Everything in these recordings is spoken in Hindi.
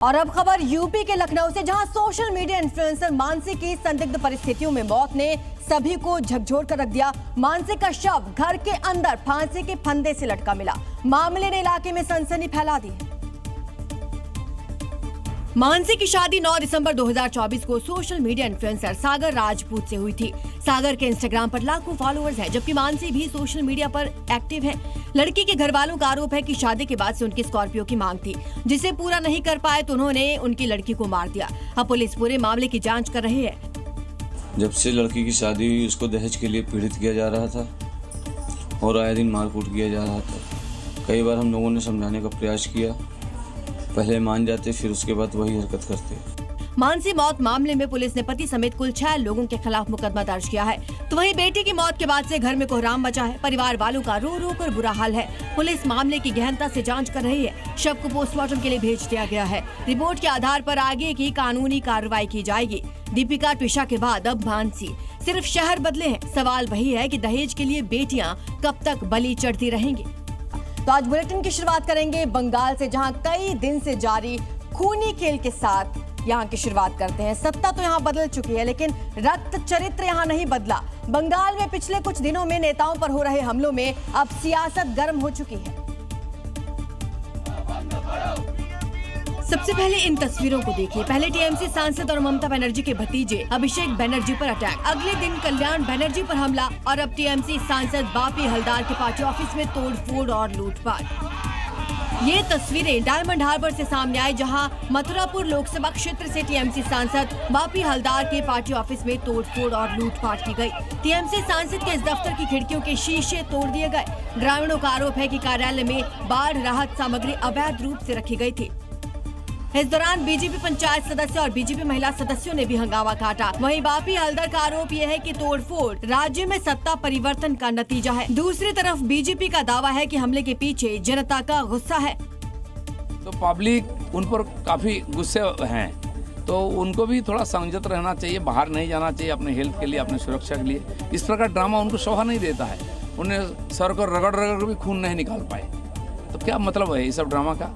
और अब खबर यूपी के लखनऊ से, जहां सोशल मीडिया इन्फ्लुएंसर मानसी की संदिग्ध परिस्थितियों में मौत ने सभी को झकझोर कर रख दिया। मानसी का शव घर के अंदर फांसी के फंदे से लटका मिला। मामले ने इलाके में सनसनी फैला दी। मानसी की शादी 9 दिसंबर 2024 को सोशल मीडिया इन्फ्लुएंसर सागर राजपूत से हुई थी। सागर के इंस्टाग्राम पर लाखों फॉलोअर्स हैं, जबकि मानसी भी सोशल मीडिया पर एक्टिव है। लड़की के घर वालों का आरोप है कि शादी के बाद से उनकी स्कॉर्पियो की मांग थी, जिसे पूरा नहीं कर पाए तो उन्होंने उनकी लड़की को मार दिया। अब पुलिस पूरे मामले की जाँच कर रही है। जब से लड़की की शादी हुई, उसको दहेज के लिए पीड़ित किया जा रहा था और आए दिन मारकूट किया जा रहा था। कई बार हम लोगों ने समझाने का प्रयास किया, पहले मान जाते, फिर उसके बाद वही हरकत करते। मानसी मौत मामले में पुलिस ने पति समेत कुल 6 लोगों के खिलाफ मुकदमा दर्ज किया है। तो वहीं बेटी की मौत के बाद से घर में कोहराम मचा है। परिवार वालों का रो रो कर बुरा हाल है। पुलिस मामले की गहनता से जांच कर रही है। शव को पोस्टमार्टम के लिए भेज दिया गया है। रिपोर्ट के आधार पर आगे की कानूनी कार्रवाई की जाएगी। दीपिका ट्विशा के बाद अब मानसी। सिर्फ शहर बदले हैं। सवाल वही है कि दहेज के लिए बेटियां कब तक बलि चढ़ती रहेंगी। तो आज बुलेटिन की शुरुआत करेंगे बंगाल से, जहां कई दिन से जारी खूनी खेल के साथ यहां की शुरुआत करते हैं। सत्ता तो यहां बदल चुकी है, लेकिन रक्त चरित्र यहां नहीं बदला। बंगाल में पिछले कुछ दिनों में नेताओं पर हो रहे हमलों में अब सियासत गर्म हो चुकी है। सबसे पहले इन तस्वीरों को देखिए। पहले टीएमसी सांसद और ममता बनर्जी के भतीजे अभिषेक बनर्जी पर अटैक, अगले दिन कल्याण बनर्जी पर हमला और अब टीएमसी सांसद बापी हलदार के पार्टी ऑफिस में तोड़फोड़ और लूटपाट। ये तस्वीरें डायमंड हार्बर से सामने आई, जहां मथुरापुर लोकसभा क्षेत्र से टीएमसी सांसद बापी हलदार के पार्टी ऑफिस में तोड़फोड़ और लूटपाट की गई। टीएमसी सांसद के इस दफ्तर की खिड़कियों के शीशे तोड़ दिए गए। ग्रामीणों का आरोप है कि कार्यालय में बाढ़ राहत सामग्री अवैध रूप से रखी गई थी। इस दौरान बीजेपी पंचायत सदस्य और बीजेपी महिला सदस्यों ने भी हंगामा काटा। वहीं बापी हलदर का आरोप यह है कि तोड़फोड़ राज्य में सत्ता परिवर्तन का नतीजा है। दूसरी तरफ बीजेपी का दावा है कि हमले के पीछे जनता का गुस्सा है। तो पब्लिक उन पर काफी गुस्से हैं, तो उनको भी थोड़ा संयत रहना चाहिए, बाहर नहीं जाना चाहिए अपने हेल्थ के लिए, अपने सुरक्षा के लिए। इस प्रकार ड्रामा उनको शोभा नहीं देता है। उन्हें सर को रगड़ रगड़ भी खून नहीं निकाल पाए, तो क्या मतलब है इस सब ड्रामा का।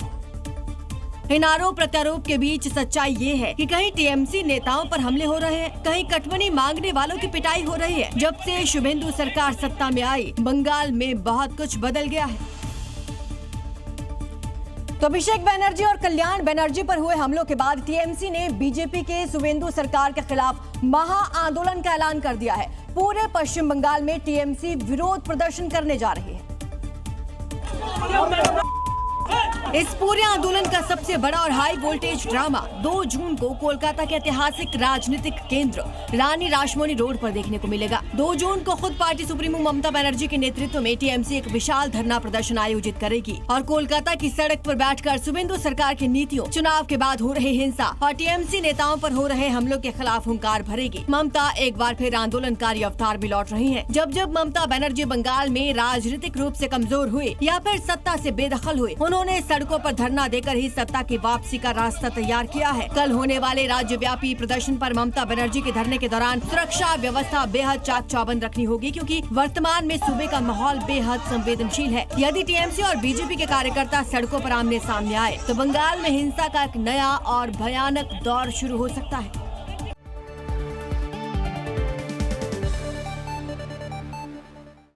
इन आरोप प्रत्यारोप के बीच सच्चाई ये है कि कहीं टीएमसी नेताओं पर हमले हो रहे हैं, कहीं कटमनी मांगने वालों की पिटाई हो रही है। जब से शुभेंदु सरकार सत्ता में आई, बंगाल में बहुत कुछ बदल गया है। तो अभिषेक बनर्जी और कल्याण बनर्जी पर हुए हमलों के बाद टीएमसी ने बीजेपी के शुभेंदु सरकार के खिलाफ महा आंदोलन का ऐलान कर दिया है। पूरे पश्चिम बंगाल में टीएमसी विरोध प्रदर्शन करने जा रही है। इस पूरे आंदोलन का सबसे बड़ा और हाई वोल्टेज ड्रामा 2 जून को कोलकाता के ऐतिहासिक राजनीतिक केंद्र रानी रासमणी रोड पर देखने को मिलेगा। 2 जून को खुद पार्टी सुप्रीमो ममता बनर्जी के नेतृत्व में टीएमसी एक विशाल धरना प्रदर्शन आयोजित करेगी और कोलकाता की सड़क पर बैठकर शुभेंदु सरकार की नीतियों, चुनाव के बाद हो रही हिंसा और टीएमसी नेताओं पर हो रहे हमलों के खिलाफ हुंकार भरेगी। ममता एक बार फिर आंदोलनकारी अवतार में लौट रही है। जब जब ममता बनर्जी बंगाल में राजनीतिक रूप से कमजोर हुए या फिर सत्ता से बेदखल हुए, उन्होंने सड़कों पर धरना देकर ही सत्ता की वापसी का रास्ता तैयार किया है। कल होने वाले राज्यव्यापी प्रदर्शन पर ममता बनर्जी के धरने के दौरान सुरक्षा व्यवस्था बेहद चाक चौबंद रखनी होगी, क्योंकि वर्तमान में सूबे का माहौल बेहद संवेदनशील है। यदि टीएमसी और बीजेपी के कार्यकर्ता सड़कों पर आमने सामने आए तो बंगाल में हिंसा का एक नया और भयानक दौर शुरू हो सकता है।